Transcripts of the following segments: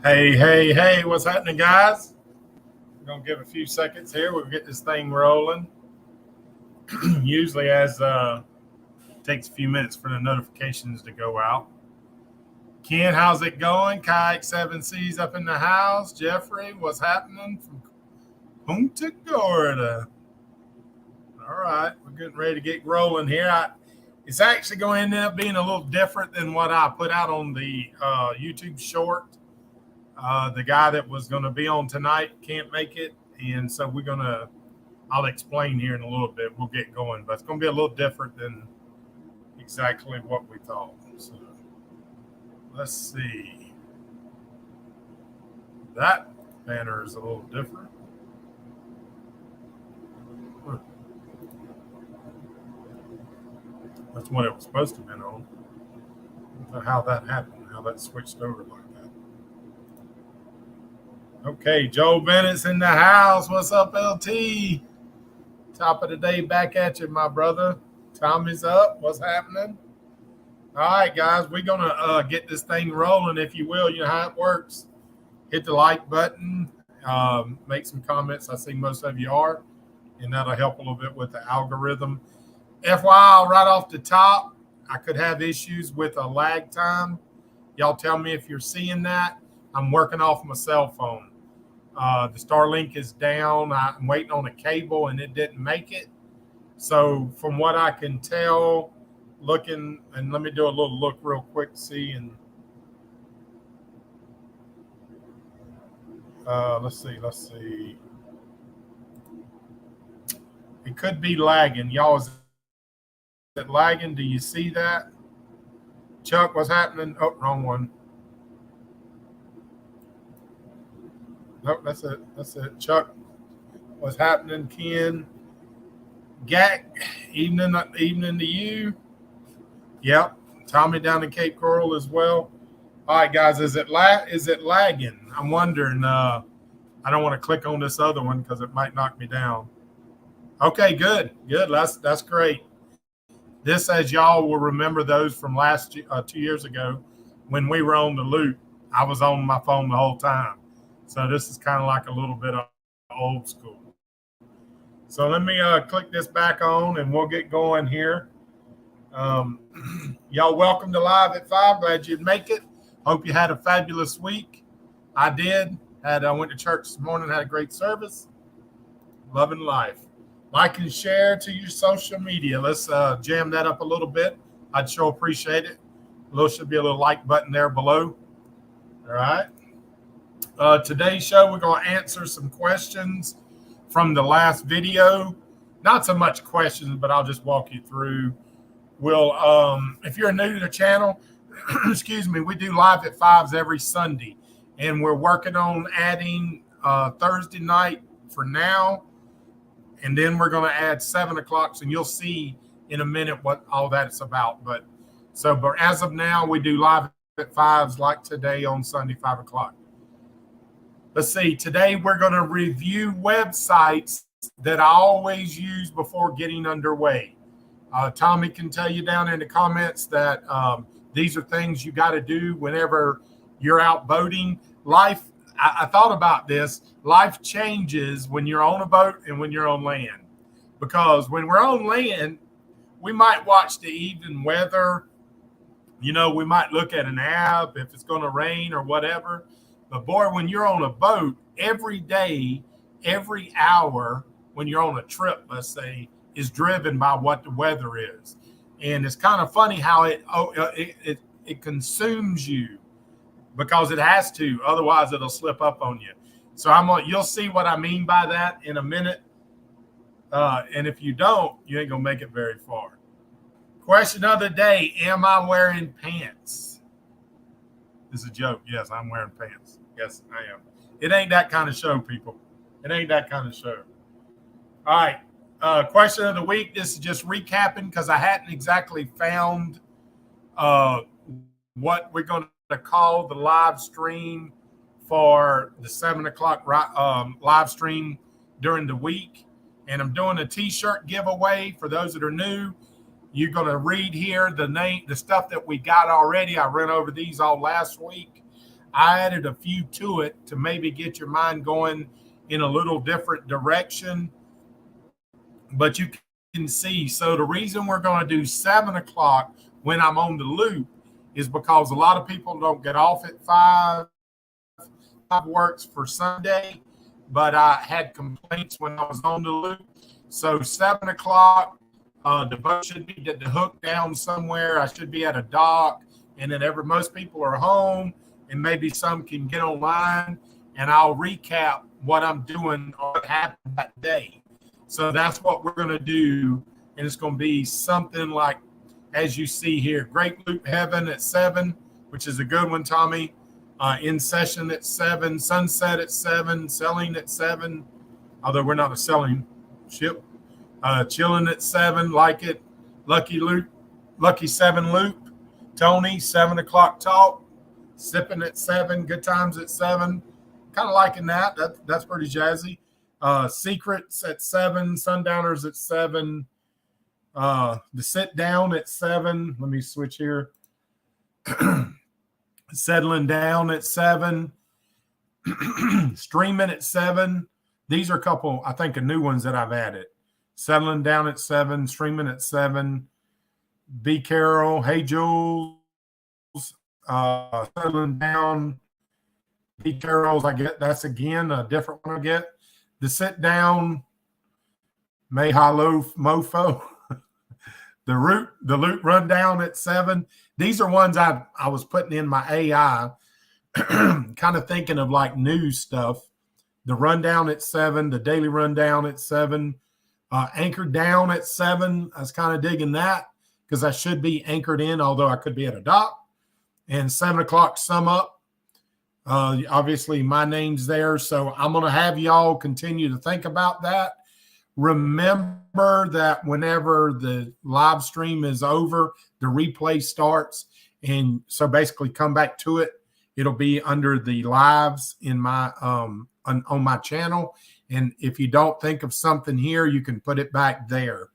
Hey, what's happening, guys? We're going to give a few seconds here. We'll get this thing rolling. Usually, as takes a few minutes for the notifications to go out. Ken, how's it going? Kayak 7C's up in the house. Jeffrey, what's happening from Punta Gorda? All right, we're getting ready to get rolling here. It's actually going to end up being a little different than what I put out on the YouTube short. The guy that was going to be on tonight can't make it. And so I'll explain here in a little bit. We'll get going, but it's going to be a little different than exactly what we thought. So let's see. That banner is a little different. That's what it was supposed to have been on. I don't know how that happened, how that switched over like that. Okay, Joe Bennett's in the house. What's up, LT? Top of the day back at you, my brother. Tommy's up. What's happening? All right, guys, we're going to get this thing rolling, if you will. You know how it works. Hit the like button. Make some comments. I see most of you are, and that'll help a little bit with the algorithm. FYI, right off the top, I could have issues with a lag time. Y'all tell me if you're seeing that. I'm working off my cell phone. The Starlink is down. I'm waiting on a cable, and it didn't make it. So from what I can tell, looking, and let me do a little look real quick, see, and let's see. It could be lagging. Y'all, is it lagging? Do you see that? Chuck, what's happening? Oh, wrong one. Nope, that's it. Chuck, what's happening? Ken, Gak, evening to you. Yep, Tommy down in Cape Coral as well. All right, guys, is it lagging? I'm wondering. I don't want to click on this other one because it might knock me down. Okay, good. That's great. This, as y'all will remember those from last 2 years ago when we were on the loop, I was on my phone the whole time. So this is kind of like a little bit of old school. So let me click this back on and we'll get going here. Y'all welcome to Live at 5. Glad you'd make it. Hope you had a fabulous week. I did. I went to church this morning, had a great service. Loving life. Like and share to your social media. Let's jam that up a little bit. I'd sure appreciate it. Should be a little like button there below. All right. Today's show, we're going to answer some questions from the last video. Not so much questions, but I'll just walk you through. If you're new to the channel, excuse me, we do Live at 5s every Sunday. And we're working on adding Thursday night for now. And then we're going to add 7 o'clock. And you'll see in a minute what all that's about. But as of now, we do Live at 5s like today on Sunday, 5 o'clock. Let's see. Today, we're going to review websites that I always use before getting underway. Tommy can tell you down in the comments that these are things you got to do whenever you're out boating. I thought about this. Life changes when you're on a boat and when you're on land. Because when we're on land, we might watch the evening weather. You know, we might look at an app if it's going to rain or whatever. But boy, when you're on a boat, every day, every hour, when you're on a trip, let's say, is driven by what the weather is. And it's kind of funny how it consumes you because it has to. Otherwise, it'll slip up on you. So you'll see what I mean by that in a minute. And if you don't, you ain't going to make it very far. Question of the day, am I wearing pants? This is a joke. Yes, I'm wearing pants. Yes, I am. It ain't that kind of show, people. It ain't that kind of show. All right. Question of the week. This is just recapping because I hadn't exactly found what we're going to call the live stream for the 7 o'clock live stream during the week. And I'm doing a t-shirt giveaway for those that are new. You're going to read here the stuff that we got already. I ran over these all last week. I added a few to it to maybe get your mind going in a little different direction. But you can see, so the reason we're going to do 7 o'clock when I'm on the loop is because a lot of people don't get off at 5. 5 works for Sunday, but I had complaints when I was on the loop. So 7 o'clock, the boat should be at the hook down somewhere. I should be at a dock, and then most people are home, and maybe some can get online, and I'll recap what I'm doing or what happened that day. So that's what we're going to do, and it's going to be something like, as you see here, Great Loop Heaven at 7, which is a good one, Tommy. In session at 7, sunset at 7, selling at 7, although we're not a selling ship. Chilling at 7, like it. Lucky 7 loop. Tony, 7 o'clock talk. Sipping at 7, good times at 7. Kind of liking that. That's pretty jazzy. Secrets at 7, sundowners at 7. The sit down at 7. Let me switch here. Settling down at 7. Streaming at 7. These are a couple, I think, of new ones that I've added. Settling down at 7, streaming at 7. B. Carol, hey Jules. Settling down. B. Carol's, I get that's again a different one I get. The sit down, May Hello Mofo. The loot rundown at 7. These are ones I was putting in my AI, kind of thinking of like news stuff. The rundown at 7, the daily rundown at 7, anchored down at 7. I was kind of digging that because I should be anchored in, although I could be at a dock. And 7 o'clock sum up. Obviously, my name's there, so I'm going to have y'all continue to think about that. Remember that whenever the live stream is over, the replay starts. And so basically come back to it. It'll be under the lives in my on my channel. And if you don't think of something here, you can put it back there.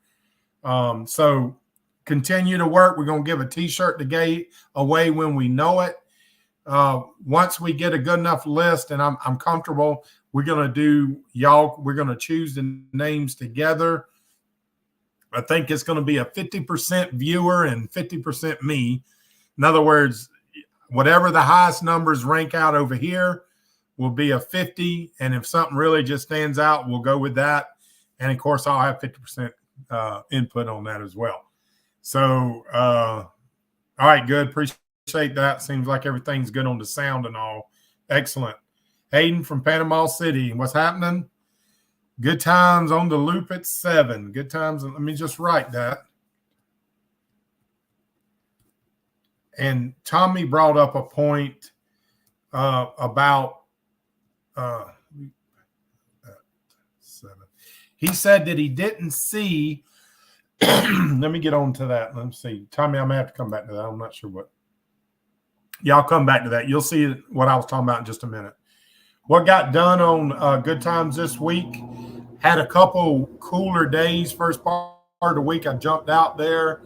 So continue to work. We're going to give a t-shirt away when we know it. Once we get a good enough list and I'm comfortable, we're going to choose the names together. I think it's going to be a 50% viewer and 50% me. In other words, whatever the highest numbers rank out over here will be a 50. And if something really just stands out, we'll go with that. And of course, I'll have 50% input on that as well. So, all right, good. Appreciate that. Seems like everything's good on the sound and all. Excellent. Hayden from Panama City. What's happening? Good times on the loop at 7. Good times. Let me just write that. And Tommy brought up a point about 7. He said that he didn't see. Let me get on to that. Let me see. Tommy, I'm going to have to come back to that. I'm not sure what. Yeah, I'll come back to that. You'll see what I was talking about in just a minute. What got done on Good Times this week? Had a couple cooler days. First part of the week, I jumped out there,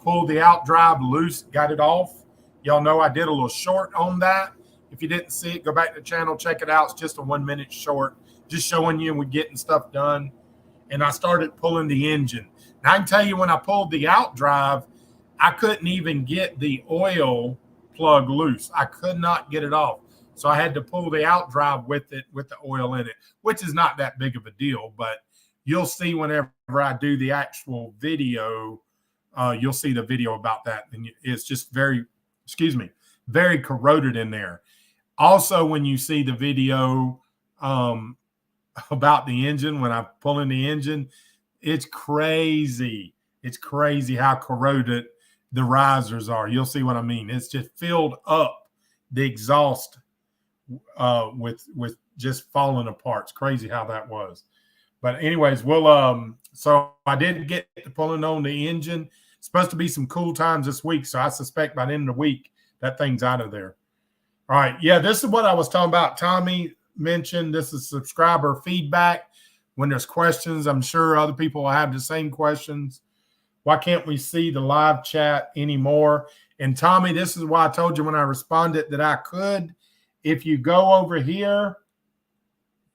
pulled the out drive loose, got it off. Y'all know I did a little short on that. If you didn't see it, go back to the channel, check it out. It's just a 1-minute short, just showing you we're getting stuff done. And I started pulling the engine. Now, I can tell you when I pulled the out drive, I couldn't even get the oil plug loose. I could not get it off. So I had to pull the out drive with the oil in it, which is not that big of a deal, but you'll see whenever I do the actual video, you'll see the video about that. And it's just very corroded in there. Also, when you see the video about the engine, when I'm pulling the engine, it's crazy. It's crazy how corroded the risers are. You'll see what I mean. It's just filled up the exhaust with just falling apart. It's crazy how that was. But anyways, so I did get to pulling on the engine. It's supposed to be some cool times this week, so I suspect by the end of the week that thing's out of there. All right. Yeah, this is what I was talking about. Tommy mentioned this is subscriber feedback. When there's questions, I'm sure other people will have the same questions. Why can't we see the live chat anymore? And Tommy, this is why I told you when I responded that I could. if you go over here,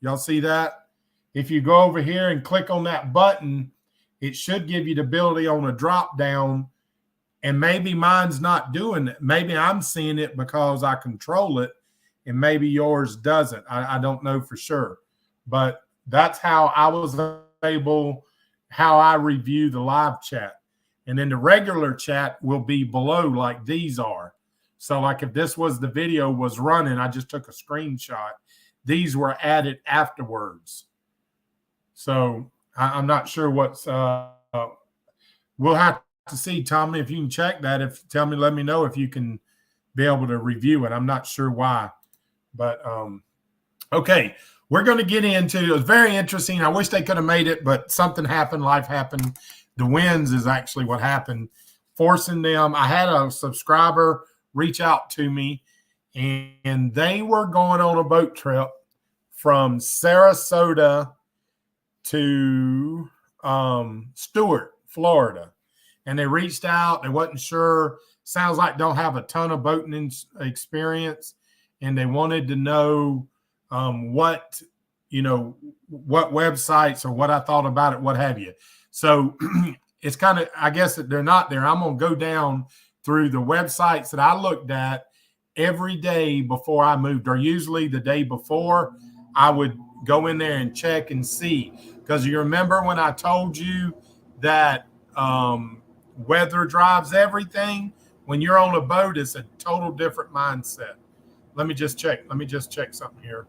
y'all see that? If you go over here and click on that button, it should give you the ability on a drop down. And maybe mine's not doing it. Maybe I'm seeing it because I control it, and maybe yours doesn't. I don't know for sure. But that's how I was able, how I review the live chat. And then the regular chat will be below like these are. So like if this was the video was running, I just took a screenshot. These were added afterwards. So I'm not sure what's, we'll have to see, Tommy, if you can check that. Let me know if you can be able to review it. I'm not sure why, but okay, we're going to get into it. Was very interesting. I wish they could have made it, but something happened. Life happened. The winds is actually what happened, forcing them. I had a subscriber reach out to me, and they were going on a boat trip from Sarasota to Stuart, Florida. And they reached out. They wasn't sure. Sounds like don't have a ton of boating experience. And they wanted to know what websites or what I thought about it, what have you. So it's kind of, I guess that they're not there. I'm going to go down through the websites that I looked at every day before I moved, or usually the day before. I would go in there and check and see. Because you remember when I told you that weather drives everything? When you're on a boat, it's a total different mindset. Let me just check something here.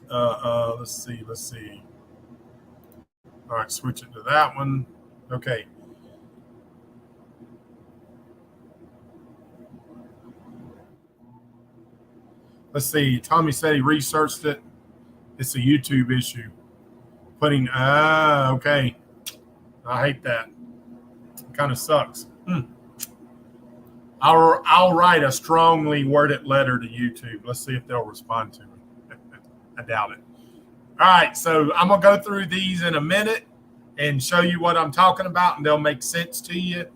Let's see. All right, switch it to that one. Okay. Let's see. Tommy said he researched it. It's a YouTube issue. Okay. I hate that. It kind of sucks. I'll write a strongly worded letter to YouTube. Let's see if they'll respond to me. I doubt it. All right, so I'm going to go through these in a minute and show you what I'm talking about, and they'll make sense to you.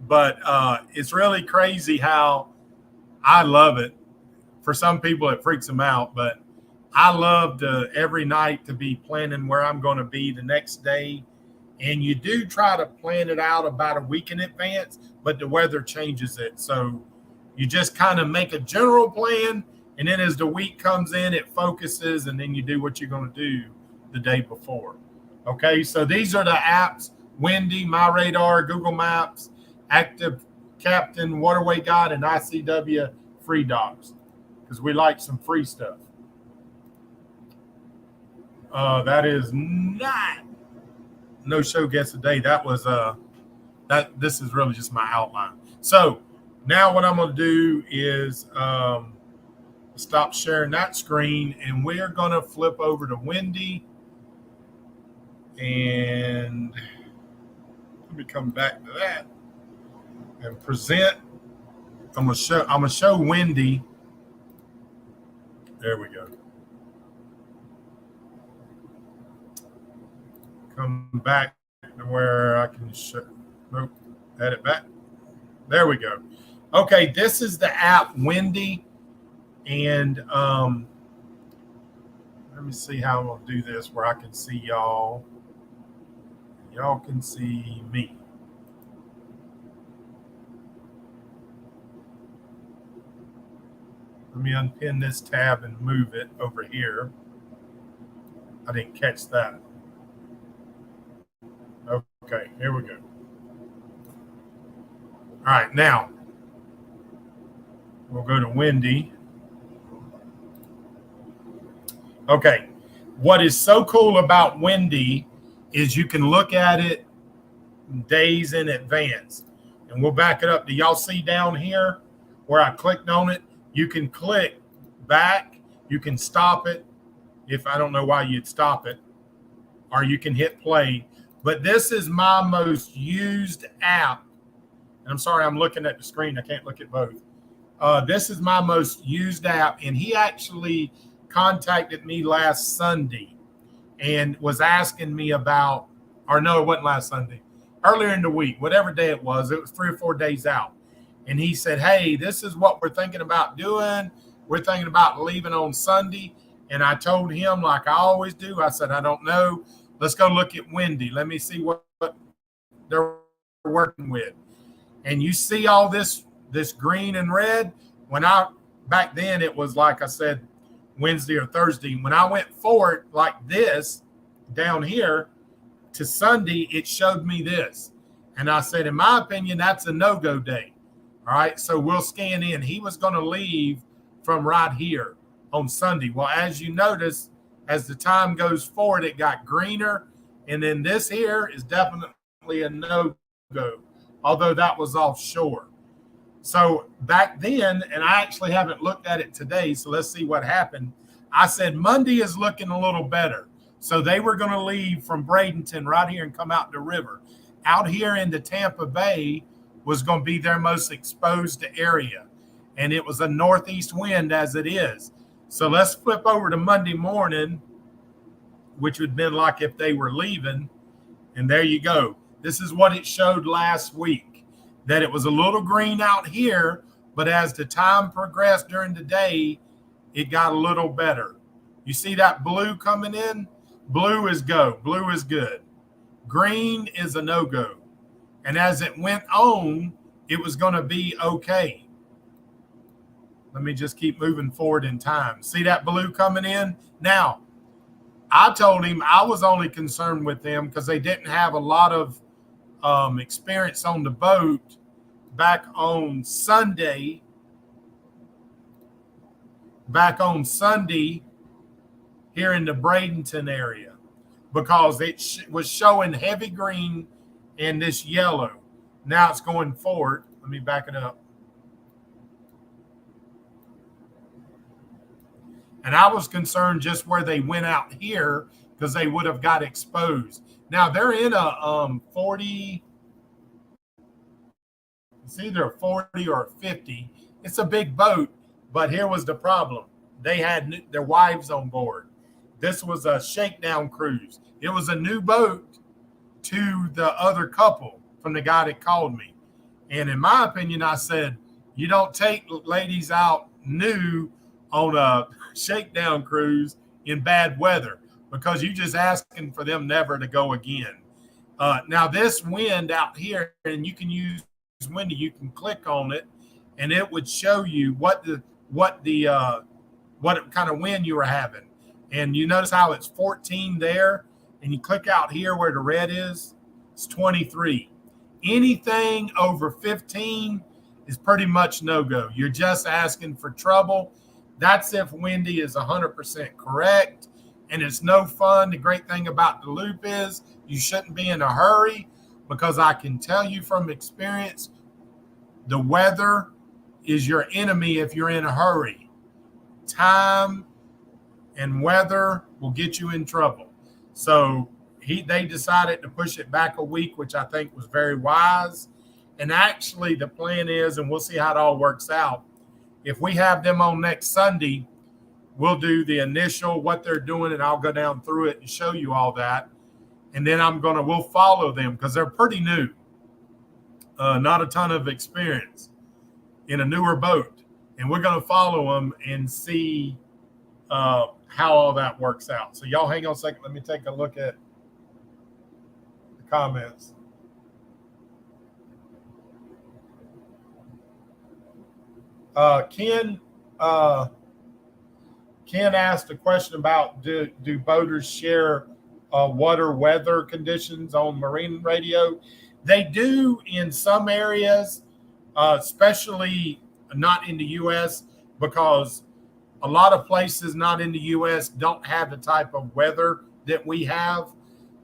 But it's really crazy how I love it. For some people, it freaks them out, but I love to every night to be planning where I'm going to be the next day. And you do try to plan it out about a week in advance, but the weather changes it. So you just kind of make a general plan, and then as the week comes in, it focuses, and then you do what you're going to do the day before. Okay, so these are the apps: Windy, My Radar, Google Maps, Active Captain, Waterway Guide, and ICW Free Docs, because we like some free stuff. That is not no show guess a day. That was this is really just my outline. So now what I'm going to do is stop sharing that screen, and we're going to flip over to Windy, and let me come back to that and present. I'm gonna show Windy. There we go. Come back to where I can show. Nope, edit back. There we go. Okay, this is the app Windy, and let me see how I'm gonna do this where I can see y'all. Y'all can see me. Let me unpin this tab and move it over here. I didn't catch that. Okay, here we go. All right, now we'll go to Windy. Okay, what is so cool about Windy is you can look at it days in advance. And we'll back it up. Do y'all see down here where I clicked on it? You can click back. You can stop it if I don't know why you'd stop it. Or you can hit play. But this is my most used app. And I'm sorry, I'm looking at the screen. I can't look at both. This is my most used app. And he actually contacted me last Sunday and was asking me about, or no, it wasn't last Sunday, earlier in the week, whatever day it was 3 or 4 days out. and he said, hey, this is what we're thinking about doing. We're thinking about leaving on Sunday. And I told him, like I always do, I said, I don't know. Let's go look at Wendy. Let me see what they're working with. And you see all this green and red. Back then it was, like I said, Wednesday or Thursday. When I went forward like this down here to Sunday, it showed me this. And I said, in my opinion, that's a no-go day. All right, so we'll scan in. He was going to leave from right here on Sunday. Well, as you notice, as the time goes forward, it got greener. And then this here is definitely a no-go, although that was offshore. So back then, and I actually haven't looked at it today, so let's see what happened. I said Monday is looking a little better. So they were going to leave from Bradenton right here and come out the river. Out here into Tampa Bay was going to be their most exposed area. And it was a northeast wind as it is. So let's flip over to Monday morning, which would have been like if they were leaving. And there you go. This is what it showed last week, that it was a little green out here, but as the time progressed during the day, it got a little better. You see that blue coming in? Blue is go. Blue is good. Green is a no-go. And as it went on, it was going to be okay. Let me just keep moving forward in time. See that blue coming in? Now, I told him I was only concerned with them because they didn't have a lot of experience on the boat back on Sunday. Here in the Bradenton area, because it was showing heavy green and this yellow. Now it's going forward. Let me back it up. And I was concerned just where they went out here because they would have got exposed. Now they're in a 40, it's either a 40 or a 50. It's a big boat, but here was the problem. They had their wives on board. This was a shakedown cruise. It was a new boat to the other couple from the guy that called me. And in my opinion, I said, you don't take ladies out new on a shakedown cruise in bad weather because you're just asking for them never to go again. Now this wind out here, and you can use windy, you can click on it and it would show you what kind of wind you were having. And you notice how it's 14 there, and you click out here where the red is, it's 23. Anything over 15 is pretty much no-go. You're just asking for trouble. That's if windy is 100% correct, and it's no fun. The great thing about the loop is you shouldn't be in a hurry, because I can tell you from experience, the weather is your enemy if you're in a hurry. Time and weather will get you in trouble. So they decided to push it back a week, which I think was very wise. And actually the plan is, and we'll see how it all works out, if we have them on next Sunday, we'll do the initial, what they're doing, and I'll go down through it and show you all that. And then we'll follow them because they're pretty new. Not a ton of experience in a newer boat. And we're going to follow them and see how all that works out. So y'all hang on a second. Let me take a look at the comments. Ken asked a question about do boaters share water weather conditions on marine radio? They do in some areas, especially not in the U.S., because a lot of places not in the U.S. don't have the type of weather that we have,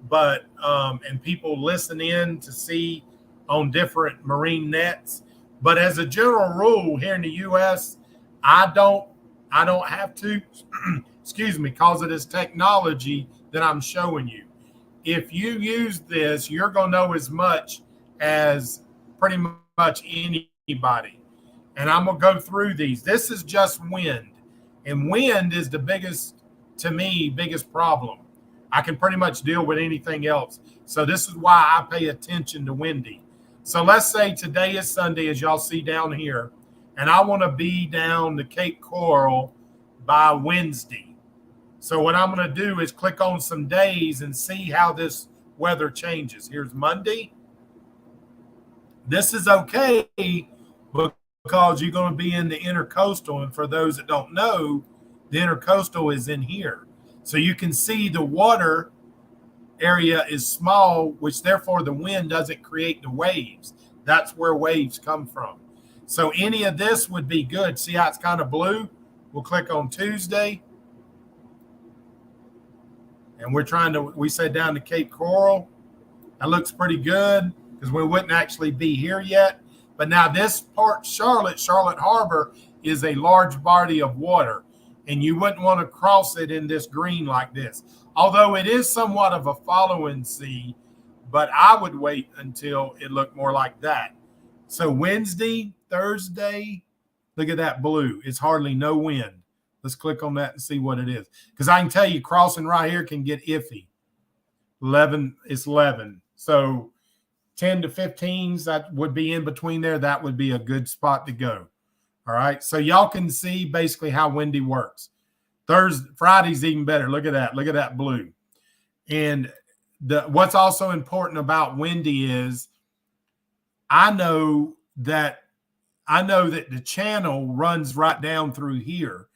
but and people listen in to see on different marine nets. But as a general rule here in the U.S., I don't have to, excuse me, because of this technology that I'm showing you. If you use this, you're going to know as much as pretty much anybody. And I'm going to go through these. This is just wind. And wind is the biggest problem. I can pretty much deal with anything else. So this is why I pay attention to windy. So let's say today is Sunday, as y'all see down here, and I want to be down to Cape Coral by Wednesday. So what I'm going to do is click on some days and see how this weather changes. Here's Monday. This is okay because you're going to be in the intercoastal. And for those that don't know, the intercoastal is in here. So you can see the water area is small, which therefore the wind doesn't create the waves. That's where waves come from. So any of this would be good. See how it's kind of blue? We'll click on Tuesday. And we said down to Cape Coral. That looks pretty good because we wouldn't actually be here yet. But now this part, Charlotte Harbor, is a large body of water. And you wouldn't want to cross it in this green like this. Although it is somewhat of a following sea, but I would wait until it looked more like that. So Wednesday, Thursday, look at that blue. It's hardly no wind. Let's click on that and see what it is. Because I can tell you crossing right here can get iffy. 11, it's 11. So 10 to 15s, that would be in between there. That would be a good spot to go. All right. So y'all can see basically how windy works. Friday's even better. Look at that. Look at that blue. And what's also important about windy is I know that the channel runs right down through here.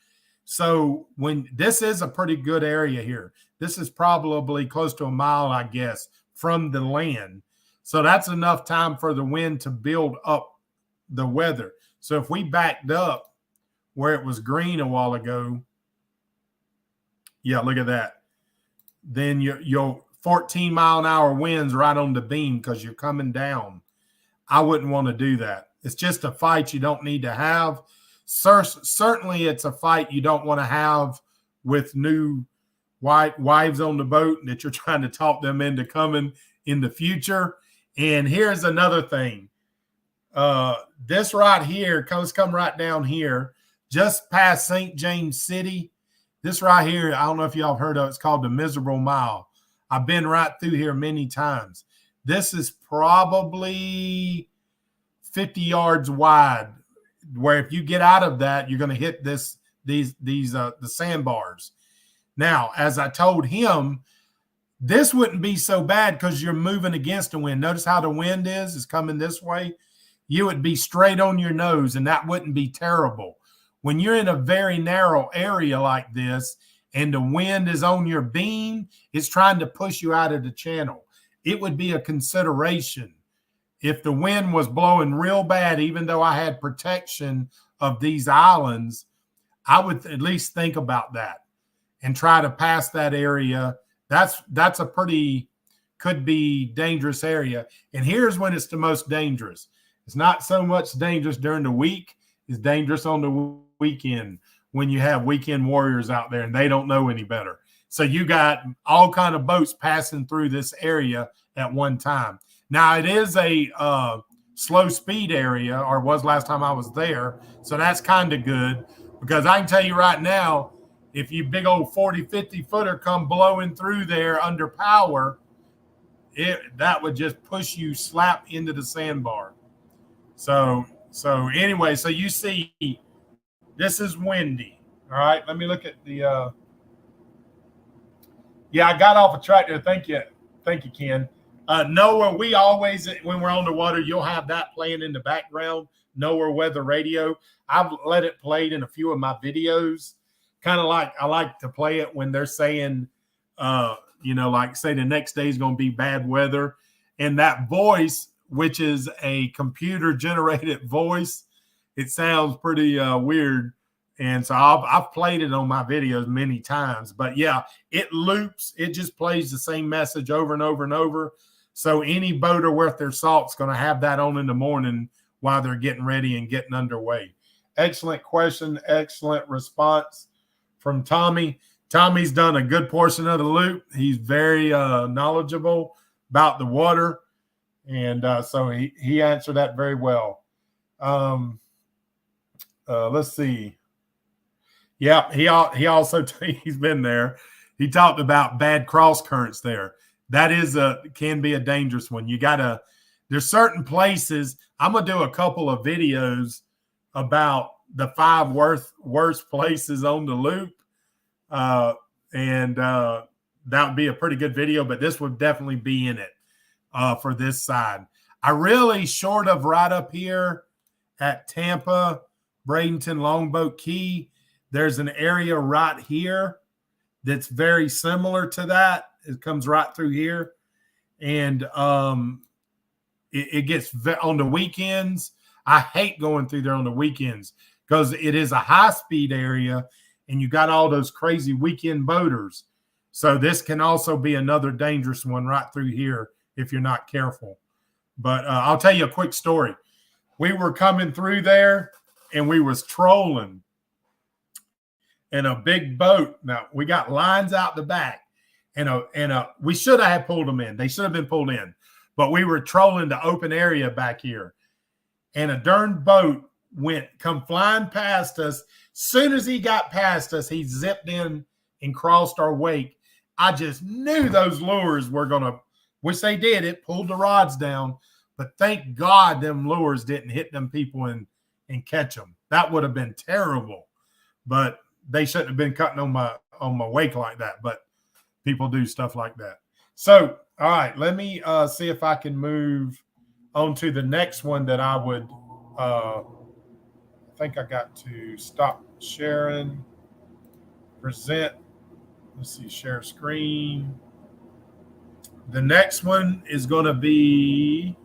So when this is a pretty good area here, this is probably close to a mile, I guess, from the land. So that's enough time for the wind to build up the weather. So if we backed up where it was green a while ago, yeah, look at that. Then your 14-mile-an-hour winds right on the beam because you're coming down. I wouldn't want to do that. It's just a fight you don't need to have. Certainly, it's a fight you don't want to have with new wives on the boat that you're trying to talk them into coming in the future. And here's another thing. This right here, come right down here, just past St. James City. This right here, I don't know if y'all have heard of it. It's called the Miserable Mile. I've been right through here many times. This is probably 50 yards wide, where if you get out of that, you're going to hit the sandbars. Now, as I told him, this wouldn't be so bad because you're moving against the wind. Notice how the wind is coming this way. You would be straight on your nose, and that wouldn't be terrible. When you're in a very narrow area like this and the wind is on your beam, it's trying to push you out of the channel. It would be a consideration. If the wind was blowing real bad, even though I had protection of these islands, I would at least think about that and try to pass that area. That's a pretty, could be dangerous area. And here's when it's the most dangerous. It's not so much dangerous during the week. It's dangerous on the weekend when you have weekend warriors out there and they don't know any better. So you got all kind of boats passing through this area at one time. Now, it is a slow speed area, or was last time I was there. So that's kind of good because I can tell you right now, if you big old 40, 50 footer come blowing through there under power, that would just push you slap into the sandbar. So anyway, so you see, this is windy. All right, let me look at the. Yeah, I got off a track there. Thank you, Ken. Noah, we always, when we're on the water, you'll have that playing in the background. Noah Weather Radio. I've let it play in a few of my videos. Kind of like I like to play it when they're saying, like say the next day is going to be bad weather, and that voice, which is a computer generated voice, it sounds pretty weird. And so I've played it on my videos many times, but yeah, it loops. It just plays the same message over and over and over. So any boater worth their salt is going to have that on in the morning while they're getting ready and getting underway. Excellent question. Excellent response from Tommy. Tommy's done a good portion of the loop. He's very knowledgeable about the water. And so he answered that very well. Let's see. Yeah, he also he's been there. He talked about bad cross currents there. That is can be a dangerous one. You gotta there's certain places. I'm going to do a couple of videos about the 5 worst places on the loop. And that would be a pretty good video, but this would definitely be in it for this side. I really, short of right up here at Tampa, Bradenton, Longboat Key, there's an area right here that's very similar to that. It comes right through here. And it gets on the weekends. I hate going through there on the weekends because it is a high-speed area and you got all those crazy weekend boaters. So this can also be another dangerous one right through here if you're not careful. But I'll tell you a quick story. We were coming through there and we was trolling in a big boat. Now, we got lines out the back, and we should have pulled them in. They should have been pulled in. But we were trolling the open area back here. And a darn boat come flying past us. Soon as he got past us, he zipped in and crossed our wake. I just knew those lures were going to, which they did. It pulled the rods down. But thank God them lures didn't hit them people and catch them. That would have been terrible. But they shouldn't have been cutting on my wake like that. But people do stuff like that. So, all right, let me see if I can move on to the next one that I would I think I got to stop sharing, present. Let's see, share screen. The next one is going to be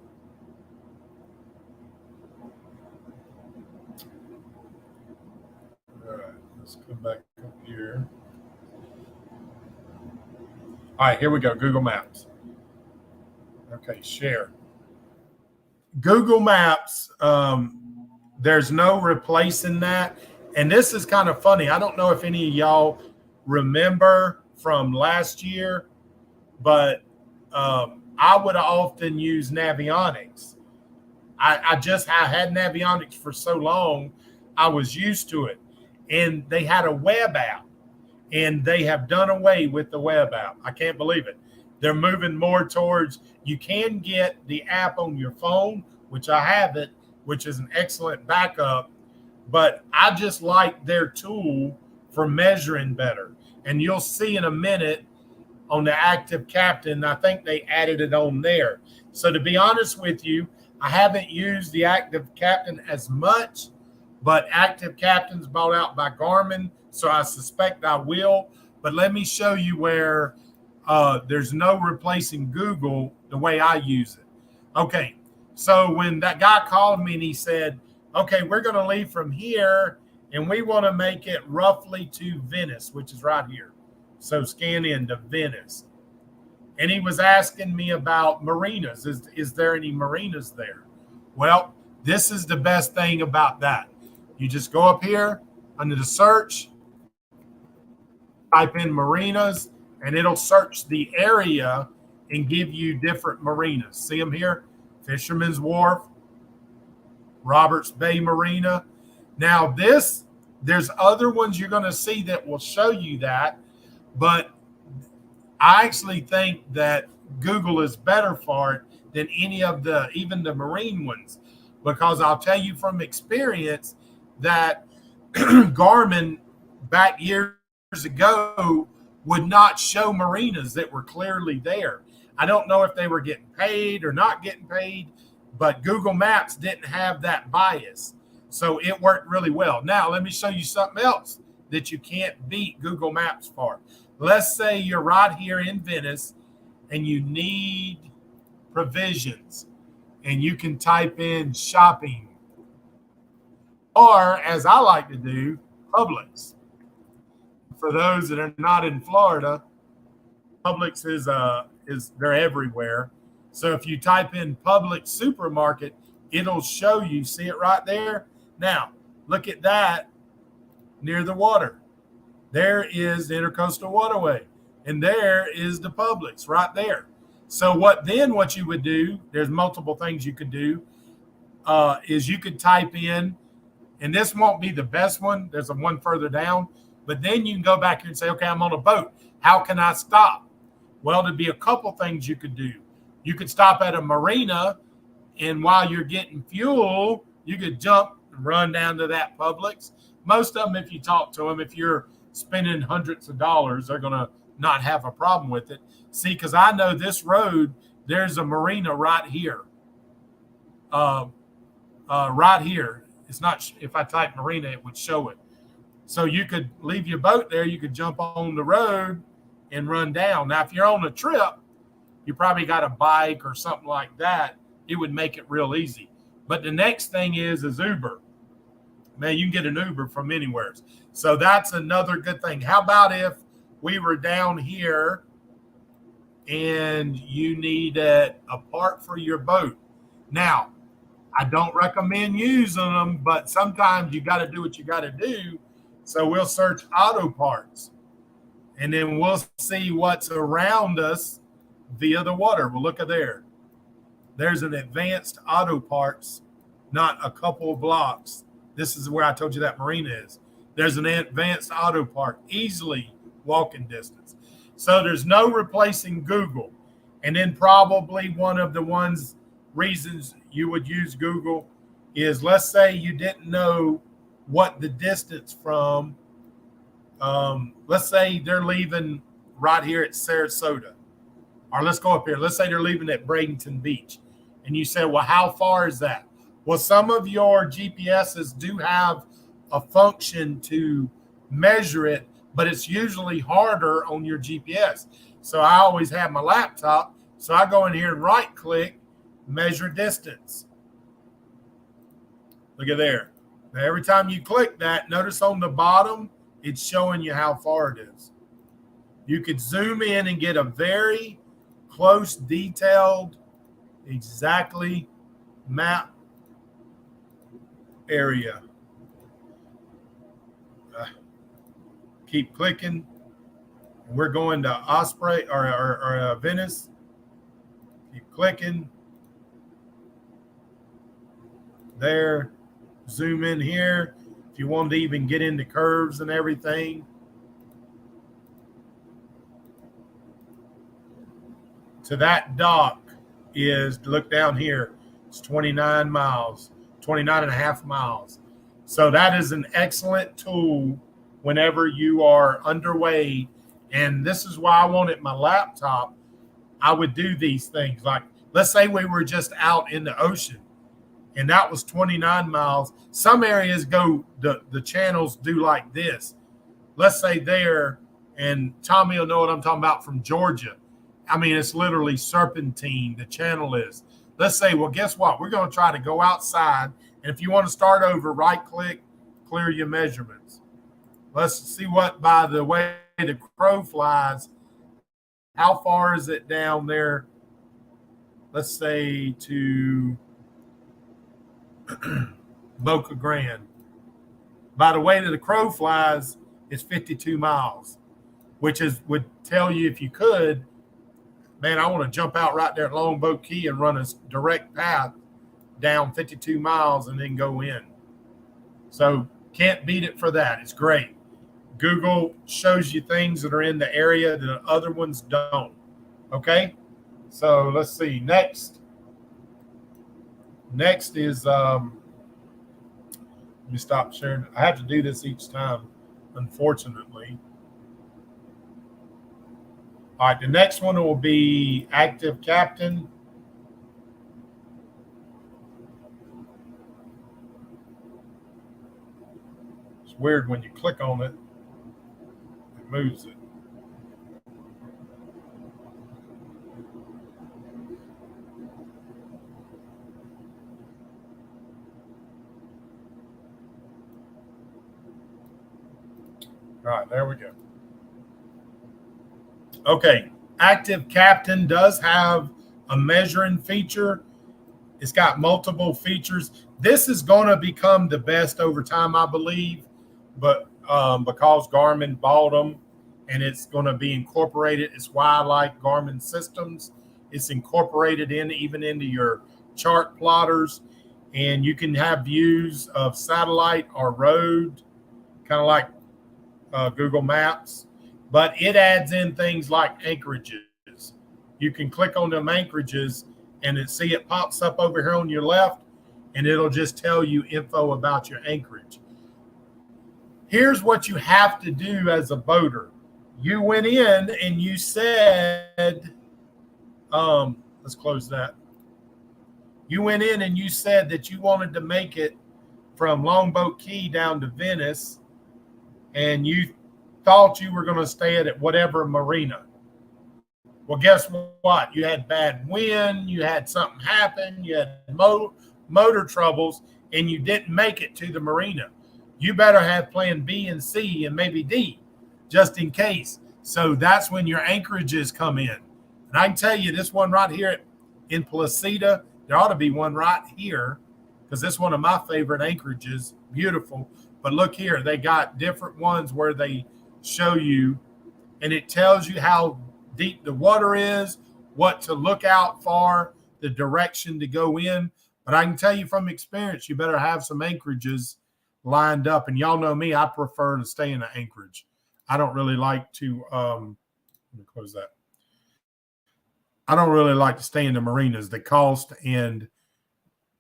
all right, let's come back up here. All right, here we go, Google Maps. Okay, share. Google Maps, there's no replacing that. And this is kind of funny. I don't know if any of y'all remember from last year, but I would often use Navionics. I had Navionics for so long, I was used to it. And they had a web app, and they have done away with the web app. I can't believe it. They're moving more towards, you can get the app on your phone, which I have it, which is an excellent backup. But I just like their tool for measuring better. And you'll see in a minute on the Active Captain, I think they added it on there. So to be honest with you, I haven't used the Active Captain as much, but Active Captain's bought out by Garmin, so I suspect I will. But let me show you where there's no replacing Google the way I use it. Okay, so when that guy called me and he said, okay, we're going to leave from here and we want to make it roughly to Venice, which is right here. So scan into Venice. And he was asking me about marinas. Is there any marinas there? Well, this is the best thing about that. You just go up here under the search, type in marinas, and it'll search the area and give you different marinas. See them here? Fisherman's Wharf, Roberts Bay Marina. Now there's other ones you're going to see that will show you that, but I actually think that Google is better for it than any of even the marine ones, because I'll tell you from experience that Garmin back years ago would not show marinas that were clearly there. I don't know if they were getting paid or not getting paid, but Google Maps didn't have that bias. So it worked really well. Now, let me show you something else that you can't beat Google Maps for. Let's say you're right here in Venice and you need provisions, and you can type in shopping, or as I like to do, Publix. For those that are not in Florida, Publix is they're everywhere. So if you type in Publix supermarket, it'll show you. See it right there? Now, look at that near the water. There is the Intercoastal Waterway, and there is the Publix right there. So what you would do, there's multiple things you could do, is you could type in, and this won't be the best one. There's a one further down. But then you can go back here and say, okay, I'm on a boat. How can I stop? Well, there'd be a couple things you could do. You could stop at a marina And while you're getting fuel, you could jump and run down to that Publix. Most of them, if you talk to them, if you're spending hundreds of dollars, they're going to not have a problem with it. See, because I know this road, there's a marina right here. Right here. It's not, if I type marina, it would show it. So you could leave your boat there. You could jump on the road and run down. Now, if you're on a trip, you probably got a bike or something like that. It would make it real easy. But the next thing is Uber. Man, you can get an Uber from anywhere. So that's another good thing. How about if we were down here and you needed a part for your boat? Now, I don't recommend using them, but sometimes you got to do what you got to do. So we'll search auto parts, and then we'll see what's around us via the water. Well, look at there. There's an advanced auto parts, not a couple of blocks. This is where I told you that marina is. There's an advanced auto park, easily walking distance. So there's no replacing Google. And then probably one of the reasons you would use Google is, let's say you didn't know what the distance from, let's say they're leaving right here at Sarasota, or let's go up here. Let's say they're leaving at Bradenton Beach. And you say, well, how far is that? Well, some of your GPSs do have a function to measure it, but it's usually harder on your GPS. So I always have my laptop. So I go in here and right click, measure distance. Look at there. Now, every time you click that, notice on the bottom, it's showing you how far it is. You could zoom in and get a very close, detailed, exactly map area. Keep clicking. We're going to Osprey or Venice. Keep clicking. There. Zoom in here. If you want to even get into curves and everything. To that dock is, look down here, it's 29 miles, 29 and a half miles. So that is an excellent tool whenever you are underway. And this is why I wanted my laptop. I would do these things. Like, let's say we were just out in the ocean and that was 29 miles. Some areas go, the channels do like this. Let's say there, and Tommy will know what I'm talking about from Georgia. I mean, it's literally serpentine, the channel is. Let's say, well, guess what? We're going to try to go outside. And if you want to start over, right click, clear your measurements. Let's see what, by the way the crow flies, how far is it down there? Let's say to Boca Grande. By the way that the crow flies, it's 52 miles, which would tell you, if you could, man, I want to jump out right there at Longboat Key and run a direct path down 52 miles and then go in. So can't beat it for that. It's great. Google shows you things that are in the area that other ones don't. Okay? So let's see. Next is, let me stop sharing. I have to do this each time, unfortunately. All right, the next one will be Active Captain. It's weird when you click on it, it moves it. All right, there we go. Okay, Active Captain does have a measuring feature. It's got multiple features. This is going to become the best over time, I believe, but because Garmin bought them and it's going to be incorporated. It's why I like Garmin systems. It's incorporated even into your chart plotters, and you can have views of satellite or road, kind of like Google Maps. But it adds in things like anchorages. You can click on them anchorages and it pops up over here on your left, and it'll just tell you info about your anchorage. Here's what you have to do as a boater. You went in and you said, let's close that. You went in and you said that you wanted to make it from Longboat Key down to Venice, and you thought you were going to stay at whatever marina. Well, guess what? You had bad wind, you had something happen, you had motor troubles, and you didn't make it to the marina. You better have plan B and C and maybe D, just in case. So that's when your anchorages come in. And I can tell you this one right here in Placida, there ought to be one right here, because this is one of my favorite anchorages. Beautiful. But look here, they got different ones where they show you, and it tells you how deep the water is, what to look out for, the direction to go in. But I can tell you from experience, you better have some anchorages lined up. And y'all know me, I prefer to stay in an anchorage. I don't really like to, let me close that. I don't really like to stay in the marinas, the cost, and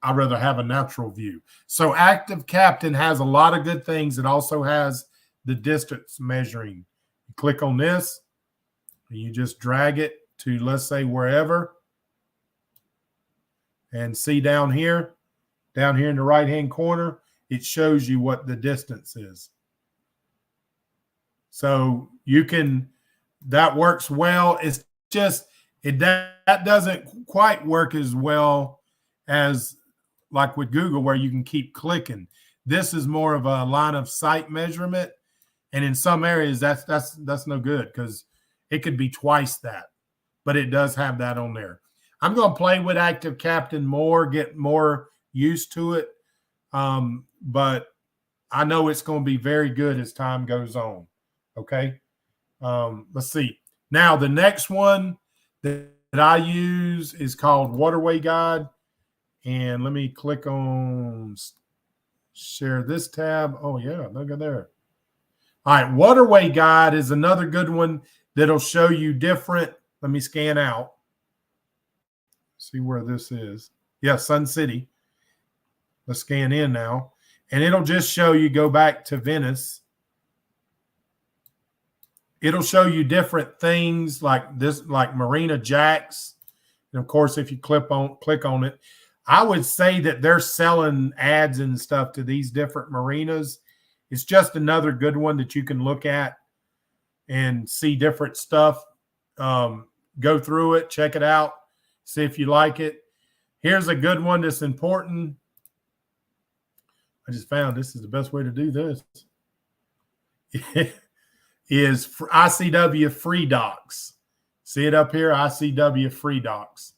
I'd rather have a natural view. So Active Captain has a lot of good things. It also has the distance measuring. You click on this, and you just drag it to, let's say, wherever. And see down here in the right-hand corner, it shows you what the distance is. So you can, that works well. It's just, that doesn't quite work as well as like with Google, where you can keep clicking. This is more of a line of sight measurement. And in some areas, that's no good, because it could be twice that. But it does have that on there. I'm going to play with Active Captain more, get more used to it. But I know it's going to be very good as time goes on. Okay. Let's see. Now, the next one that I use is called Waterway Guide. And let me click on share this tab. Oh, yeah. Look at there. All right. Waterway Guide is another good one that'll show you different. Let me scan out. See where this is. Yeah, Sun City. Let's scan in now. And it'll just show you, go back to Venice. It'll show you different things like this, like Marina Jacks. And of course, if you click on it, I would say that they're selling ads and stuff to these different marinas. It's just another good one that you can look at and see different stuff. Go through it, check it out, see if you like it. Here's a good one that's important. I just found this is the best way to do this. Is ICW Free Docs. See it up here, ICW Free Docs.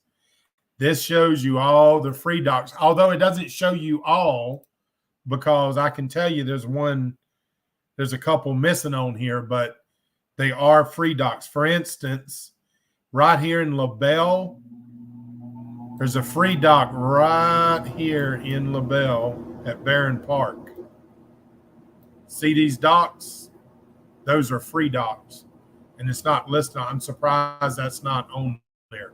This shows you all the free docs, although it doesn't show you all, because I can tell you there's a couple missing on here, but they are free docs. For instance, right here in LaBelle, there's a free dock right here in LaBelle at Barron Park. See these docks? Those are free docks. And it's not listed. I'm surprised that's not on there.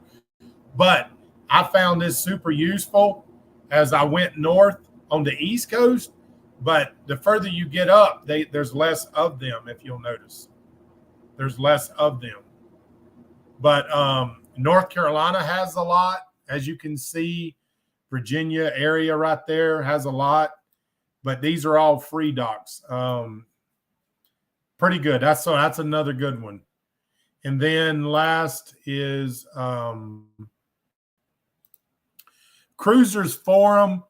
But I found this super useful as I went north on the East Coast. But the further you get up, there's less of them, if you'll notice. There's less of them. But North Carolina has a lot. As you can see, Virginia area right there has a lot. But these are all free docks. Pretty good. That's another good one. And then last is Cruisers Forum.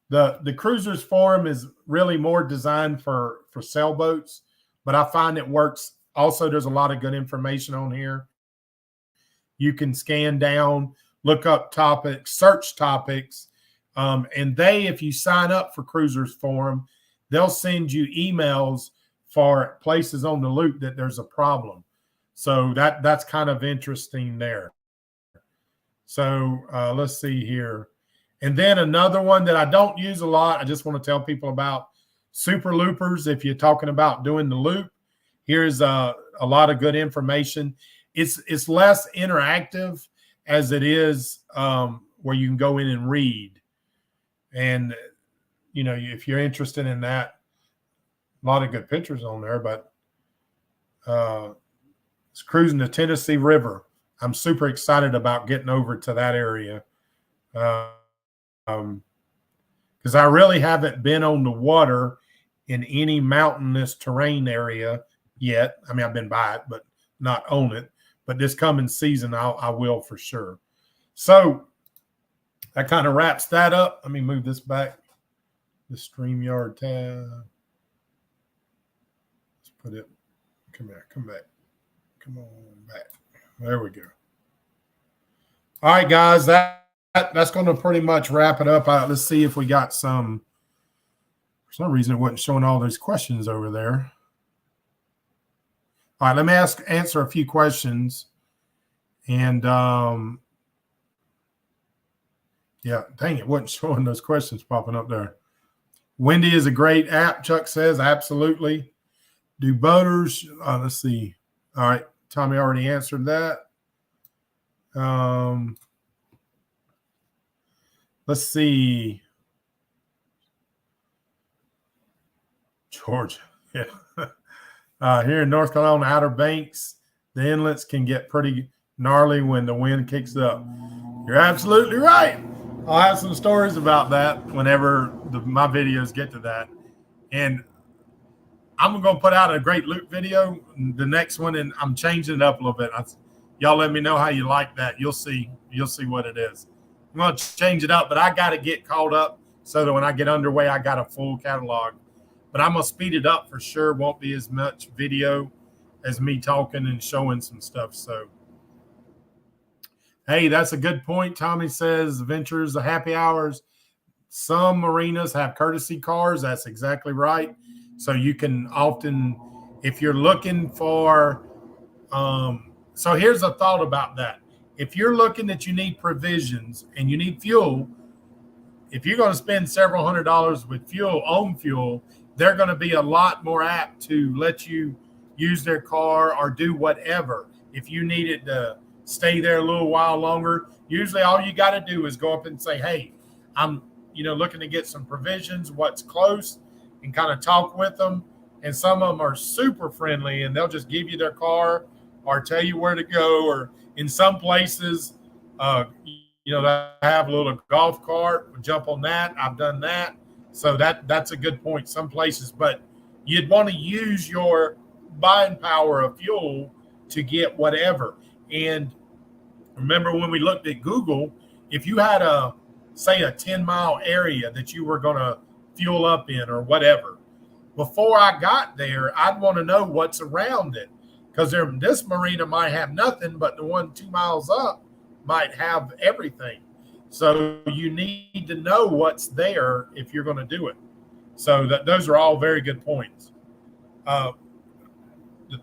The Cruisers Forum is really more designed for sailboats, but I find it works. Also, there's a lot of good information on here. You can scan down, look up topics, search topics, and if you sign up for Cruisers Forum, they'll send you emails for places on the loop that there's a problem. So that's kind of interesting there. So let's see here. And then another one that I don't use a lot, I just want to tell people about, Super Loopers. If you're talking about doing the loop, here's a lot of good information. It's less interactive as it is where you can go in and read. And, you know, if you're interested in that, a lot of good pictures on there, but it's cruising the Tennessee River. I'm super excited about getting over to that area. Because I really haven't been on the water in any mountainous terrain area yet. I mean, I've been by it, but not on it. But this coming season, I will for sure. So that kind of wraps that up. Let me move this back. The StreamYard tab. Let's put it. Come here. Come back. Come on back. There we go. All right, guys. That's going to pretty much wrap it up. Let's see if we got some. For some reason, it wasn't showing all those questions over there. All right, let me answer a few questions. And yeah, dang, it wasn't showing those questions popping up there. Wendy is a great app, Chuck says. Absolutely. Do boaters, let's see. All right, Tommy already answered that. Let's see. Georgia, yeah. Here in North Carolina, Outer Banks, the inlets can get pretty gnarly when the wind kicks up. You're absolutely right. I'll have some stories about that whenever my videos get to that. And I'm going to put out a Great Loop video, the next one, and I'm changing it up a little bit. Y'all let me know how you like that. You'll see what it is. I'm going to change it up, but I got to get caught up so that when I get underway, I got a full catalog. But I'm going to speed it up for sure. Won't be as much video as me talking and showing some stuff. So, hey, that's a good point. Tommy says Ventures, the happy hours. Some marinas have courtesy cars. That's exactly right. So you can often, if you're looking for, so here's a thought about that. If you're looking that you need provisions and you need fuel, if you're going to spend several $100s with fuel, they're going to be a lot more apt to let you use their car or do whatever. If you needed to stay there a little while longer, usually all you got to do is go up and say, hey, I'm, looking to get some provisions, what's close, and kind of talk with them. And some of them are super friendly and they'll just give you their car or tell you where to go. Or in some places, they have a little golf cart, jump on that. I've done that. So that's a good point. Some places, but you'd want to use your buying power of fuel to get whatever. And remember when we looked at Google, if you had say a 10-mile area that you were going to fuel up in or whatever, before I got there, I'd want to know what's around it, because this marina might have nothing, but the one 2 miles up might have everything. So you need to know what's there if you're going to do it. So those are all very good points. The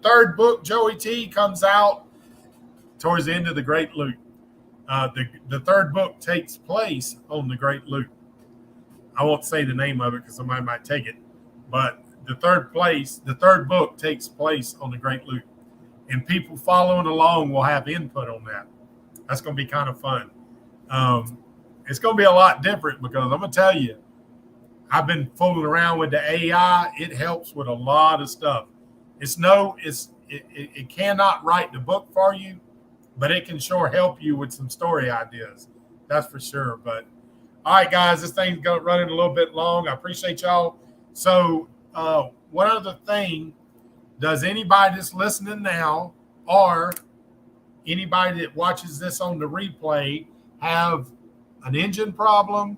third book, Joey T, comes out towards the end of the Great Loop. The third book takes place on the Great Loop. I won't say the name of it because somebody might take it, but the third book takes place on the Great Loop, and people following along will have input on that. That's going to be kind of fun. It's going to be a lot different because I'm going to tell you, I've been fooling around with the AI. It helps with a lot of stuff. It cannot write the book for you, but it can sure help you with some story ideas. That's for sure. But all right, guys, this thing's running a little bit long. I appreciate y'all. So one other thing, does anybody that's listening now or anybody that watches this on the replay have an engine problem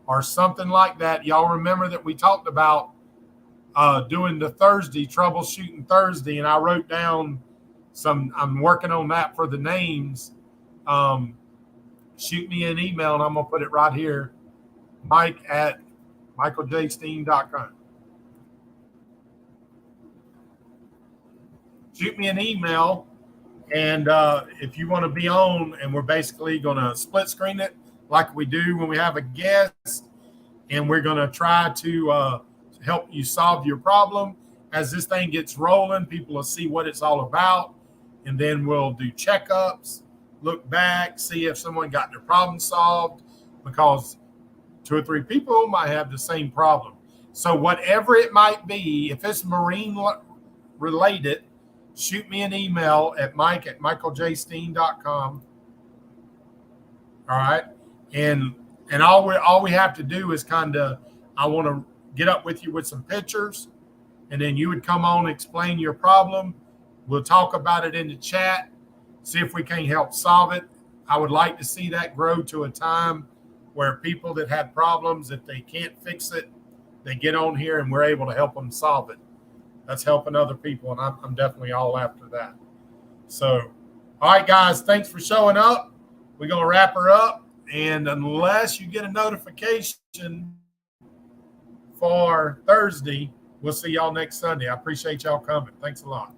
or something like that? Y'all remember that we talked about doing the Thursday, troubleshooting Thursday, and I wrote down I'm working on that for the names. Shoot me an email, and I'm going to put it right here, Mike@michaeljsteen.com. Shoot me an email, and if you want to be on, and we're basically going to split screen it like we do when we have a guest, and we're going to try to help you solve your problem. As this thing gets rolling, people will see what it's all about, and then we'll do checkups, look back, see if someone got their problem solved, because 2 or 3 people might have the same problem. So whatever it might be, if it's marine related, shoot me an email at mike@michaeljsteen.com. All right. And all we have to do is kind of, I want to get up with you with some pictures, and then you would come on, explain your problem. We'll talk about it in the chat, see if we can help solve it. I would like to see that grow to a time where people that had problems, if they can't fix it, they get on here and we're able to help them solve it. That's helping other people, and I'm definitely all after that. So, all right, guys, thanks for showing up. We're going to wrap her up, and unless you get a notification for Thursday, we'll see y'all next Sunday. I appreciate y'all coming. Thanks a lot.